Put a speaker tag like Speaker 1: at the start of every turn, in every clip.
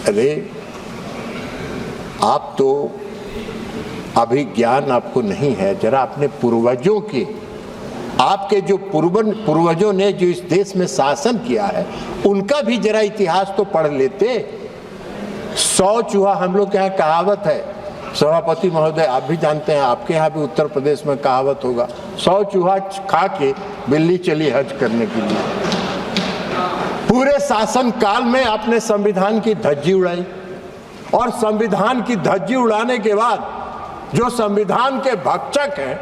Speaker 1: अरे आप तो अभी ज्ञान आपको नहीं है, जरा अपने पूर्वजों के, आपके जो पूर्वजों ने जो इस देश में शासन किया है उनका भी जरा इतिहास तो पढ़ लेते। 100 चूहा, हम लोग के यहाँ कहावत है, सभापति महोदय आप भी जानते हैं, आपके यहाँ भी उत्तर प्रदेश में कहावत होगा, 100 चूहा खा के बिल्ली चली हज करने के लिए। पूरे शासन काल में आपने संविधान की धज्जी उड़ाई, और संविधान की धज्जी उड़ाने के बाद जो संविधान के भक्षक हैं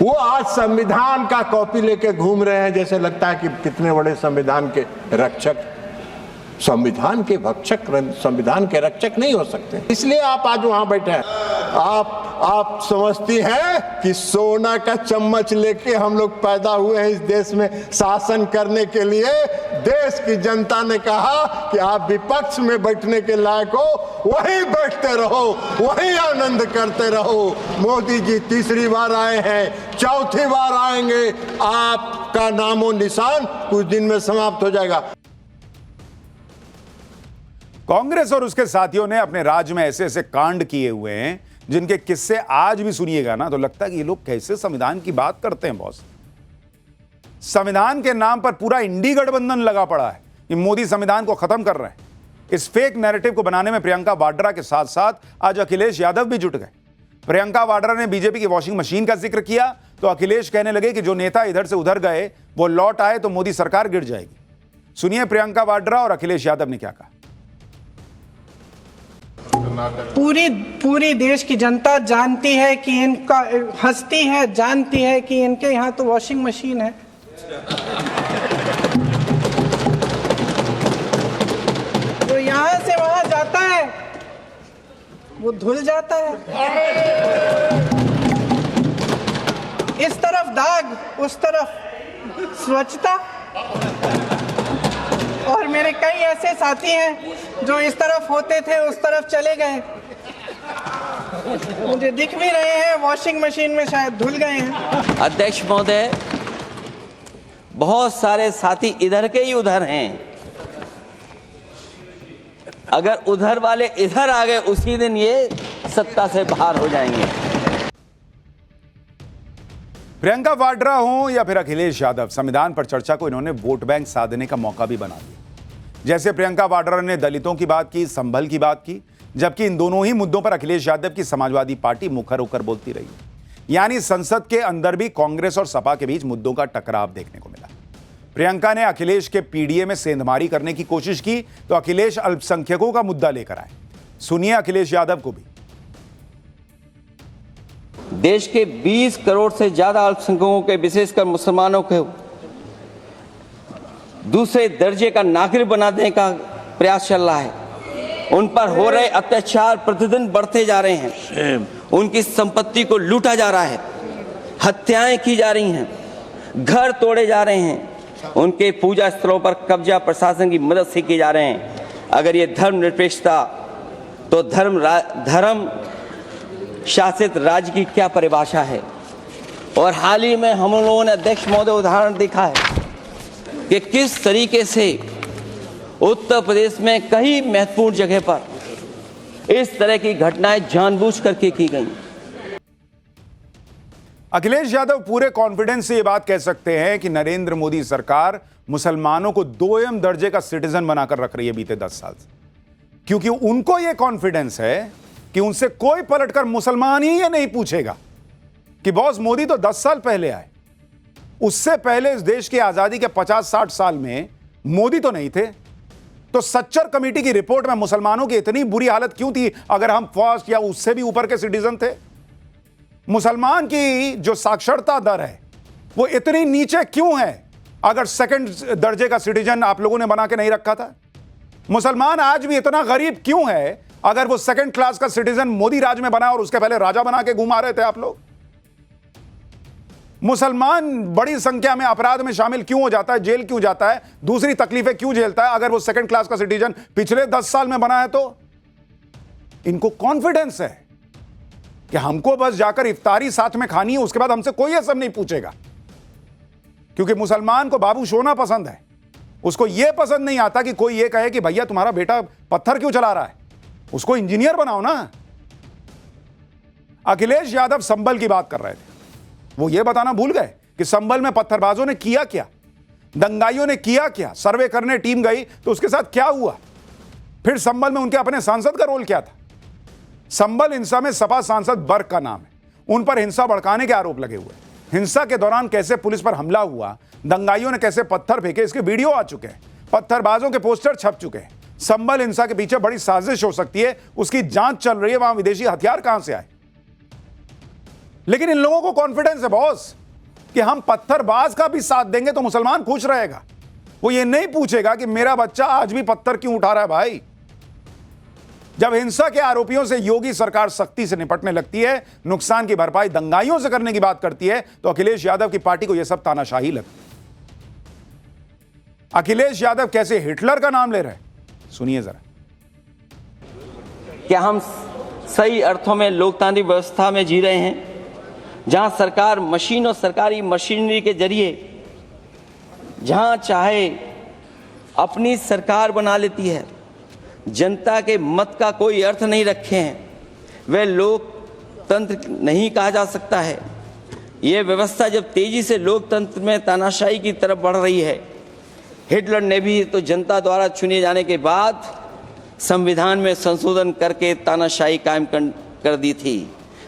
Speaker 1: वो आज संविधान का कॉपी लेके घूम रहे हैं, जैसे लगता है कि कितने बड़े संविधान के रक्षक। संविधान के भक्षक संविधान के रक्षक नहीं हो सकते, इसलिए आप आज वहां बैठे हैं। आप समझती हैं कि सोना का चम्मच लेके हम लोग पैदा हुए हैं इस देश में शासन करने के लिए। देश की जनता ने कहा कि आप विपक्ष में बैठने के लायक हो, वहीं बैठते रहो, वहीं आनंद करते रहो। मोदी जी तीसरी बार आए हैं, चौथी बार आएंगे, आपका नामो निशान कुछ दिन में समाप्त हो जाएगा।
Speaker 2: कांग्रेस और उसके साथियों ने अपने राज्य में ऐसे ऐसे कांड किए हुए हैं जिनके किस्से आज भी सुनिएगा ना तो लगता है कि ये लोग कैसे संविधान की बात करते हैं। बॉस, संविधान के नाम पर पूरा इंडी गठबंधन लगा पड़ा है कि मोदी संविधान को खत्म कर रहे हैं। इस फेक नैरेटिव को बनाने में प्रियंका वाड्रा के साथ साथ आज अखिलेश यादव भी जुट गए। प्रियंका वाड्रा ने बीजेपी की वॉशिंग मशीन का जिक्र किया तो अखिलेश कहने लगे कि जो नेता इधर से उधर गए वो लौट आए तो मोदी सरकार गिर जाएगी। सुनिए प्रियंका वाड्रा और अखिलेश यादव ने क्या कहा।
Speaker 3: पूरी देश की जनता जानती है कि इनका हंसती है, जानती है कि इनके यहाँ तो वॉशिंग मशीन है। जो यहाँ से वहां जाता है वो धुल जाता है। इस तरफ दाग, उस तरफ स्वच्छता। और मेरे कई ऐसे साथी हैं जो इस तरफ होते थे उस तरफ चले गए, मुझे दिख भी रहे हैं, वॉशिंग मशीन में शायद धुल गए हैं।
Speaker 4: अध्यक्ष महोदय, बहुत सारे साथी इधर के ही उधर हैं। अगर उधर वाले इधर आ गए उसी दिन ये सत्ता से बाहर हो जाएंगे।
Speaker 2: प्रियंका वाड्रा हो या फिर अखिलेश यादव, संविधान पर चर्चा को इन्होंने वोट बैंक साधने का मौका भी बना दिया। जैसे प्रियंका वाड्रा ने दलितों की बात की, संभल की बात की, जबकि इन दोनों ही मुद्दों पर अखिलेश यादव की समाजवादी पार्टी मुखर होकर बोलती रही। यानी संसद के अंदर भी कांग्रेस और सपा के बीच मुद्दों का टकराव देखने को मिला। प्रियंका ने अखिलेश के पीडीए में सेंधमारी करने की कोशिश की तो अखिलेश अल्पसंख्यकों का मुद्दा लेकर आए। सुनिए अखिलेश यादव को भी।
Speaker 4: देश के 20 करोड़ से ज्यादा अल्पसंख्यकों के, विशेषकर मुसलमानों को दूसरे दर्जे का नागरिक बना देने का प्रयास चल रहा है। उन पर हो रहे अत्याचार प्रतिदिन बढ़ते जा रहे हैं। उनकी संपत्ति को लूटा जा रहा है, हत्याएं की जा रही हैं, घर तोड़े जा रहे हैं, उनके पूजा स्थलों पर कब्जा प्रशासन की मदद से किए जा रहे हैं। अगर ये धर्मनिरपेक्षता तो धर्म शासित राज्य की क्या परिभाषा है। और हाल ही में हम लोगों ने अध्यक्ष महोदय उदाहरण देखा है कि किस तरीके से उत्तर प्रदेश में कई महत्वपूर्ण जगह पर इस तरह की घटनाएं जानबूझ करके की गई।
Speaker 2: अखिलेश यादव पूरे कॉन्फिडेंस से यह बात कह सकते हैं कि नरेंद्र मोदी सरकार मुसलमानों को 2M दर्जे का सिटीजन बनाकर रख रही है बीते 10 साल से, क्योंकि उनको यह कॉन्फिडेंस है कि उनसे कोई पलटकर मुसलमान ही ये नहीं पूछेगा कि बॉस मोदी तो 10 साल पहले आए, उससे पहले इस देश की आजादी के 50-60 साल में मोदी तो नहीं थे। तो सच्चर कमेटी की रिपोर्ट में मुसलमानों की इतनी बुरी हालत क्यों थी अगर हम फर्स्ट या उससे भी ऊपर के सिटीजन थे? मुसलमान की जो साक्षरता दर है वो इतनी नीचे क्यों है अगर सेकंड दर्जे का सिटीजन आप लोगों ने बना के नहीं रखा था? मुसलमान आज भी इतना गरीब क्यों है अगर वो सेकंड क्लास का सिटीजन मोदी राज में बना और उसके पहले राजा बना के घुमा रहे थे आप लोग? मुसलमान बड़ी संख्या में अपराध में शामिल क्यों हो जाता है, जेल क्यों जाता है, दूसरी तकलीफें क्यों झेलता है अगर वो सेकंड क्लास का सिटीजन पिछले 10 साल में बना है? तो इनको कॉन्फिडेंस है कि हमको बस जाकर इफ्तारी साथ में खानी है, उसके बाद हमसे कोई ये सब नहीं पूछेगा, क्योंकि मुसलमान को बाबू सोना पसंद है। उसको यह पसंद नहीं आता कि कोई ये कहे कि भैया तुम्हारा बेटा पत्थर क्यों चला रहा है, उसको इंजीनियर बनाओ ना। अखिलेश यादव संभल की बात कर रहे थे, वो ये बताना भूल गए कि संभल में पत्थरबाजों ने किया क्या, दंगाइयों ने किया क्या, सर्वे करने टीम गई तो उसके साथ क्या हुआ, फिर संभल में उनके अपने सांसद का रोल क्या था। संभल हिंसा में सपा सांसद बर्क का नाम है, उन पर हिंसा भड़काने के आरोप लगे हुए। हिंसा के दौरान कैसे पुलिस पर हमला हुआ, दंगाइयों ने कैसे पत्थर फेंके, इसके वीडियो आ चुके हैं, पत्थरबाजों के पोस्टर छप चुके हैं। संभल हिंसा के पीछे बड़ी साजिश हो सकती है, उसकी जांच चल रही है, वहां विदेशी हथियार कहां से आए। लेकिन इन लोगों को कॉन्फिडेंस है बॉस कि हम पत्थरबाज का भी साथ देंगे तो मुसलमान खुश रहेगा। वो ये नहीं पूछेगा कि मेरा बच्चा आज भी पत्थर क्यों उठा रहा है। भाई, जब हिंसा के आरोपियों से योगी सरकार सख्ती से निपटने लगती है, नुकसान की भरपाई दंगाइयों से करने की बात करती है, तो अखिलेश यादव की पार्टी को यह सब तानाशाही लगती है। अखिलेश यादव कैसे हिटलर का नाम ले रहे हैं, सुनिए जरा।
Speaker 4: क्या हम सही अर्थों में लोकतांत्रिक व्यवस्था में जी रहे हैं, जहां सरकार मशीन और सरकारी मशीनरी के जरिए जहां चाहे अपनी सरकार बना लेती है, जनता के मत का कोई अर्थ नहीं रखे हैं, वह लोकतंत्र नहीं कहा जा सकता है। यह व्यवस्था जब तेजी से लोकतंत्र में तानाशाही की तरफ बढ़ रही है, हिटलर ने भी तो जनता द्वारा चुने जाने के बाद संविधान में संशोधन करके तानाशाही कायम कर दी थी।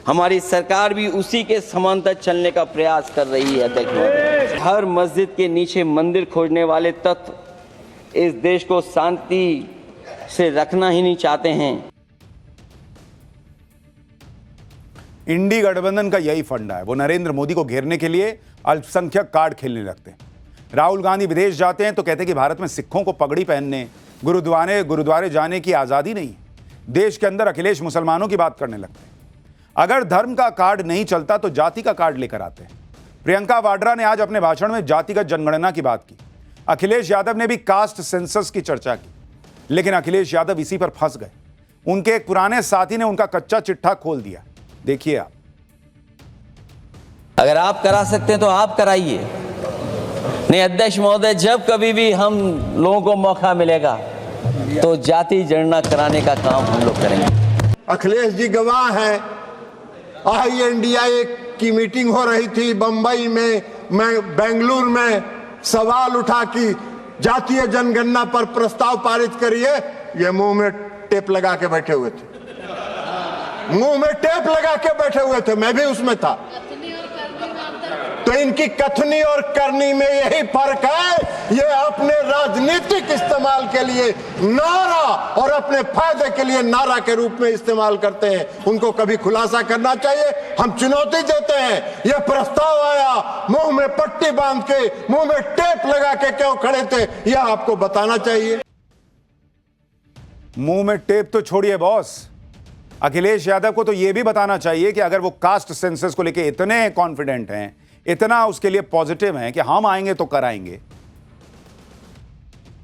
Speaker 4: हमारी सरकार भी उसी के समांतर चलने का प्रयास कर रही है। अध्यक्ष महोदय, हर मस्जिद के नीचे मंदिर खोजने वाले तत्व इस देश को शांति से रखना ही नहीं चाहते हैं।
Speaker 2: इंडी गठबंधन का यही फंडा है, वो नरेंद्र मोदी को घेरने के लिए अल्पसंख्यक कार्ड खेलने लगते हैं। राहुल गांधी विदेश जाते हैं तो कहते हैं कि भारत में सिखों को पगड़ी पहनने, गुरुद्वारे जाने की आजादी नहीं। देश के अंदर अखिलेश मुसलमानों की बात करने लगते हैं। अगर धर्म का कार्ड नहीं चलता तो जाति का कार्ड लेकर आते हैं। प्रियंका वाड्रा ने आज अपने भाषण में जातिगत जनगणना की बात की। अखिलेश यादव ने भी कास्ट सेंसस की चर्चा की, लेकिन अखिलेश यादव इसी पर फंस गए। उनके एक पुराने साथी ने उनका कच्चा चिट्ठा खोल दिया, देखिए आप।
Speaker 4: अगर आप करा सकते हैं तो आप कराइए। नहीं अध्यक्ष महोदय, जब कभी भी हम लोगों को मौका मिलेगा तो जाति जनगणना कराने का काम हम लोग करेंगे।
Speaker 1: अखिलेश जी गवाह हैं। INDIA की मीटिंग हो रही थी बंबई में, मैं बेंगलुरु में, सवाल उठा कि जातीय जनगणना पर प्रस्ताव पारित करिए। ये मुंह में टेप लगा के बैठे हुए थे, मुंह में टेप लगा के बैठे हुए थे, मैं भी उसमें था। तो इनकी कथनी और करनी में यही फर्क है। ये अपने राजनीतिक इस्तेमाल के लिए नारा और अपने फायदे के लिए नारा के रूप में इस्तेमाल करते हैं। उनको कभी खुलासा करना चाहिए। हम चुनौती देते हैं, ये प्रस्ताव आया, मुंह में पट्टी बांध के, मुंह में टेप लगा के क्यों खड़े थे, यह आपको बताना चाहिए।
Speaker 2: मुंह में टेप तो छोड़िए बॉस, अखिलेश यादव को तो यह भी बताना चाहिए कि अगर वो कास्ट सेंसस को लेके इतने कॉन्फिडेंट हैं, इतना उसके लिए पॉजिटिव हैं कि हम आएंगे तो कराएंगे,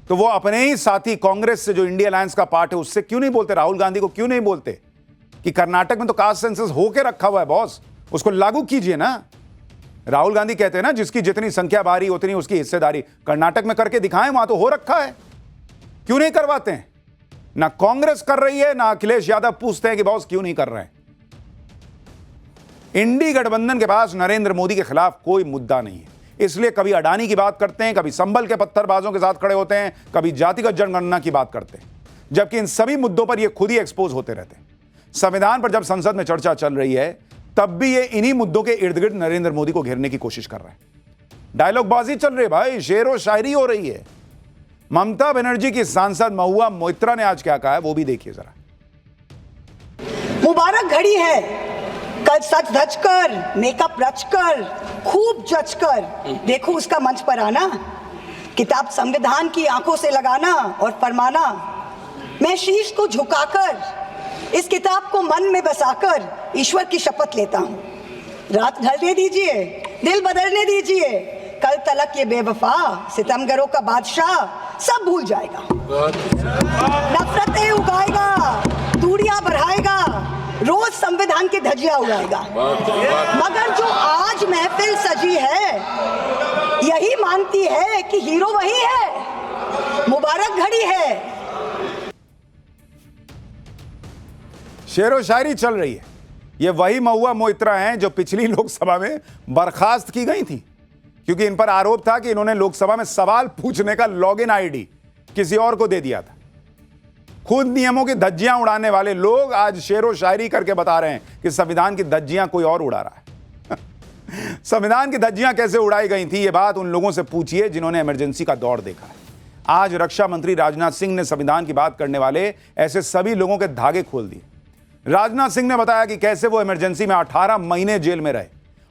Speaker 2: तो वो अपने ही साथी कांग्रेस से जो इंडिया अलायंस का पार्ट है उससे क्यों नहीं बोलते, राहुल गांधी को क्यों नहीं बोलते कि कर्नाटक में तो कास्ट सेंसस होके रखा हुआ है बॉस, उसको लागू कीजिए ना। राहुल गांधी कहते हैं ना जिसकी जितनी संख्या बारी उतनी उसकी हिस्सेदारी, कर्नाटक में करके दिखाएं, वहां तो हो रखा है, क्यों नहीं करवाते हैं? ना कांग्रेस कर रही है, ना अखिलेश यादव पूछते हैं कि बॉस क्यों नहीं कर रहे हैं। इंडी गठबंधन के पास नरेंद्र मोदी के खिलाफ कोई मुद्दा नहीं है, इसलिए कभी अडानी की बात करते हैं, कभी संभल के पत्थरबाजों के साथ खड़े होते हैं, कभी जातिगत जनगणना की बात करते हैं, जबकि इन सभी मुद्दों पर ये खुद ही एक्सपोज होते रहते हैं। संविधान पर जब संसद में चर्चा चल रही है तब भी ये इन्हीं मुद्दों के इर्द गिर्द नरेंद्र मोदी को घेरने की कोशिश कर रहे हैं। डायलॉगबाजी चल रही है भाई, शेर और शायरी हो रही है। ममता बनर्जी की सांसद महुआ मोइत्रा ने आज क्या कहा है वो भी देखिए जरा।
Speaker 5: मुबारक घड़ी है, कल सच धज कर, मेकअप रच कर, खूब जच कर देखो उसका मंच पर आना, किताब संविधान की आंखों से लगाना और फरमाना, मैं शीश को झुकाकर इस किताब को मन में बसाकर ईश्वर की शपथ लेता हूं। रात ढलने दीजिए, दिल बदलने दीजिए, कल तलक ये बेवफा सितमगरों का बादशाह सब भूल जाएगा, नफरतें उगाएगा, दूरियां बढ़ाएगा, रोज संविधान की धज्जियां उड़ाएगा। मगर जो आज महफिल सजी है यही मानती है कि हीरो वही है मुबारक घड़ी है।
Speaker 2: शेरो शायरी चल रही है। ये वही महुआ मोइत्रा हैं जो पिछली लोकसभा में बर्खास्त की गई थी, क्योंकि इन पर आरोप था कि इन्होंने लोकसभा में सवाल पूछने का लॉगिन आईडी किसी और को दे दिया था। खुद नियमों की धज्जियां उड़ाने वाले लोग आज शेरो शायरी करके बता रहे हैं कि संविधान की धज्जियां कोई और उड़ा रहा है। संविधान की धज्जियां कैसे उड़ाई गई थी, यह बात उन लोगों से पूछिए जिन्होंने इमरजेंसी का दौर देखा है। आज रक्षा मंत्री राजनाथ सिंह ने संविधान की बात करने वाले ऐसे सभी लोगों के धागे खोल दिए। राजनाथ सिंह ने बताया कि कैसे वो इमरजेंसी में 18 महीने जेल में रहे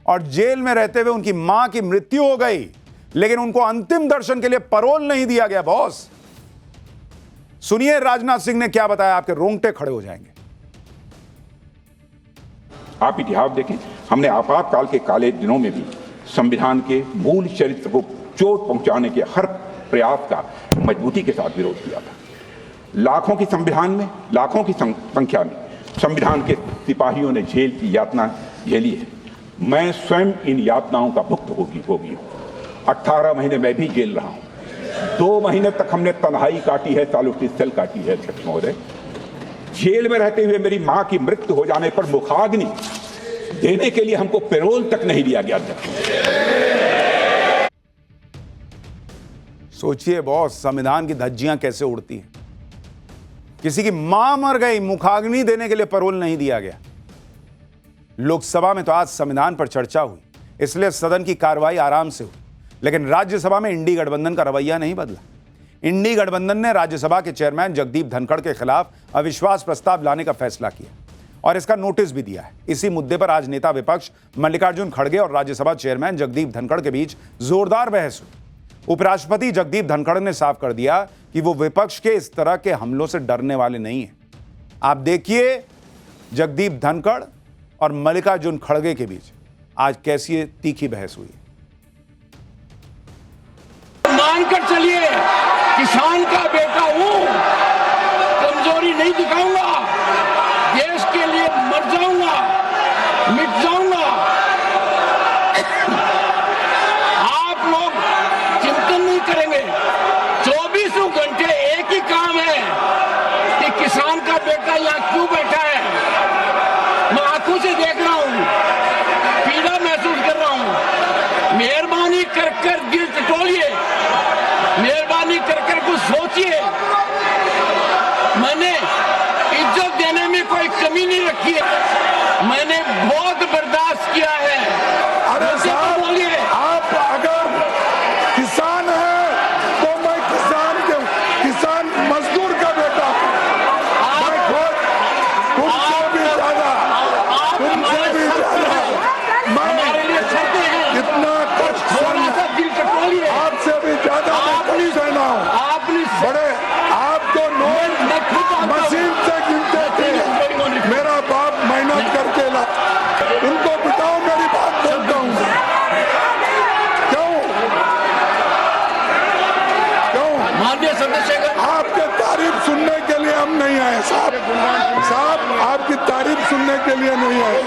Speaker 2: और जेल में रहते हुए उनकी मां की मृत्यु हो गई, लेकिन उनको अंतिम दर्शन के लिए पैरोल नहीं दिया गया। बॉस, सुनिए राजनाथ सिंह ने क्या बताया, आपके रोंगटे खड़े हो जाएंगे।
Speaker 6: आप इतिहास देखें, हमने आपातकाल के काले दिनों में भी संविधान के मूल चरित्र को चोट पहुंचाने के हर प्रयास का मजबूती के साथ विरोध किया था। लाखों की संख्या में संविधान के सिपाहियों ने जेल की यातना झेली है। मैं स्वयं इन यातनाओं का भुक्त भोगी हूं। 18 महीने मैं भी जेल रहा हूं। 2 महीने तक हमने तन्हाई काटी है, सॉलिट्यूड सेल काटी है। अध्यक्ष महोदय, जेल में रहते हुए मेरी मां की मृत्यु हो जाने पर मुखाग्नि देने के लिए हमको पैरोल तक नहीं दिया गया।
Speaker 2: सोचिए बॉस, संविधान की धज्जियां कैसे उड़ती हैं। किसी की मां मर गई, मुखाग्नि देने के लिए पैरोल नहीं दिया गया। लोकसभा में तो आज संविधान पर चर्चा हुई, इसलिए सदन की कार्रवाई आराम से हुई, लेकिन राज्यसभा में इंडी गठबंधन का रवैया नहीं बदला। इंडी गठबंधन ने राज्यसभा के चेयरमैन जगदीप धनखड़ के खिलाफ अविश्वास प्रस्ताव लाने का फैसला किया और इसका नोटिस भी दिया है। इसी मुद्दे पर आज नेता विपक्ष मल्लिकार्जुन खड़गे और राज्यसभा चेयरमैन जगदीप धनखड़ के बीच जोरदार बहस हुई। उपराष्ट्रपति जगदीप धनखड़ ने साफ कर दिया कि वो विपक्ष के इस तरह के हमलों से डरने वाले नहीं हैं। आप देखिए जगदीप धनखड़ और मल्लिकार्जुन खड़गे के बीच आज कैसी तीखी बहस हुई।
Speaker 7: मानकर चलिए, किसान का बेटा हूं, कमजोरी नहीं दिखाऊंगा, देश के लिए मर जाऊंगा, मिट जाऊंगा। आप लोग चिंतन नहीं करेंगे। 24 घंटे एक ही काम है कि किसान का बेटा यहां क्यों बैठा है। मैं आंखों से देख रहा हूं, पीड़ा महसूस कर रहा हूं। मेहरबानी कर दिल टटोलिए, मेहरबानी कर कुछ सोचिए। मैंने इज्जत देने में कोई कमी नहीं रखी है, मैंने बहुत बर्दाश्त किया है।
Speaker 8: अरे साहब,
Speaker 7: बोलिए,
Speaker 8: आप अगर किसान हैं तो मैं किसान मजदूर का बेटा हूं। मैं खुद तुमसे भी ज्यादा
Speaker 7: हमारे लिए छड़ते हैं।
Speaker 8: इतना कष्ट
Speaker 7: थोड़ा सा दिल टटोलिए।
Speaker 8: आपसे भी ज्यादा मैं सहना हूं।
Speaker 7: आपने
Speaker 8: बड़े आप तो नोट मशीन से गिनते थे, मेरा बाप मेहनत करके ला। उनको बिठाओ, मेरी बात बोलता हूं। क्यों
Speaker 7: माननीय सदस्य,
Speaker 8: आपके तारीफ सुनने के लिए हम नहीं आए साहब, आपकी तारीफ सुनने के लिए नहीं आए।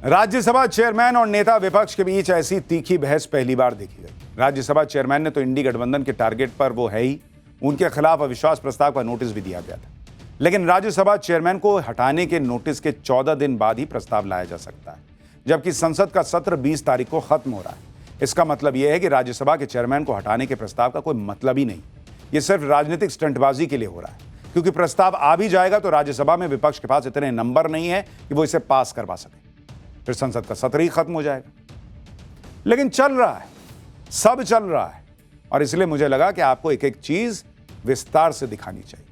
Speaker 2: राज्यसभा चेयरमैन और नेता विपक्ष के बीच ऐसी तीखी बहस पहली बार देखी गई। राज्यसभा चेयरमैन ने तो इंडी गठबंधन के टारगेट पर वो है ही, उनके खिलाफ अविश्वास प्रस्ताव का नोटिस भी दिया गया था, लेकिन राज्यसभा चेयरमैन को हटाने के नोटिस के 14 दिन बाद ही प्रस्ताव लाया जा सकता है, जबकि संसद का सत्र 20 तारीख को खत्म हो रहा है। इसका मतलब यह है कि राज्यसभा के चेयरमैन को हटाने के प्रस्ताव का कोई मतलब ही नहीं। यह सिर्फ राजनीतिक स्टंटबाजी के लिए हो रहा है, क्योंकि प्रस्ताव आ भी जाएगा तो राज्यसभा में विपक्ष के पास इतने नंबर नहीं है कि वो इसे पास करवा सके, फिर संसद का सत्र ही खत्म हो जाएगा। लेकिन चल रहा है, सब चल रहा है, और इसलिए मुझे लगा कि आपको एक एक चीज विस्तार से दिखानी चाहिए।